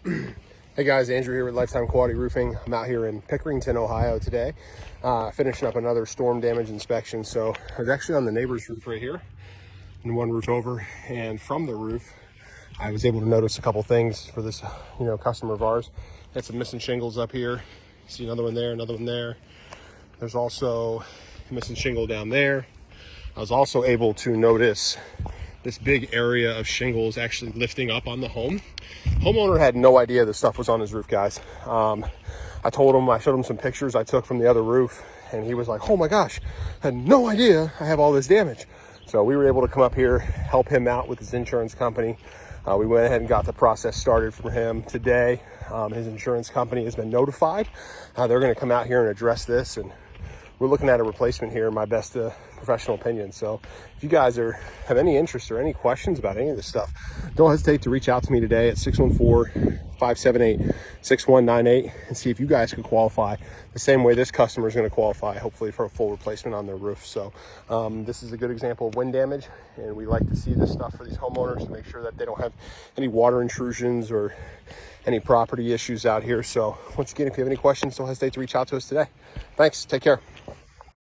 Hey guys, Andrew here with Lifetime Quality Roofing. I'm out here in Pickerington, Ohio today, finishing up another storm damage inspection. So I was actually on the neighbor's roof right here, and one roof over, and from the roof, I was able to notice a couple things for this, customer of ours. Had some missing shingles up here. See another one there, another one there. There's also a missing shingle down there. I was also able to notice this big area of shingles actually lifting up on the home. Homeowner had no idea this stuff was on his roof, guys. I showed him some pictures I took from the other roof, and he was like, oh my gosh, I had no idea I have all this damage. So we were able to come up here, help him out with his insurance company. We went ahead and got the process started for him today. His insurance company has been notified. They're gonna come out here and address this, and we're looking at a replacement here, in my best professional opinion. So if you guys have any interest or any questions about any of this stuff, don't hesitate to reach out to me today at 614-578-6198 and see if you guys could qualify the same way this customer is going to qualify, hopefully for a full replacement on their roof. So this is a good example of wind damage, and we like to see this stuff for these homeowners to make sure that they don't have any water intrusions or any property issues out here. So once again, if you have any questions, don't hesitate to reach out to us today. Thanks. Take care.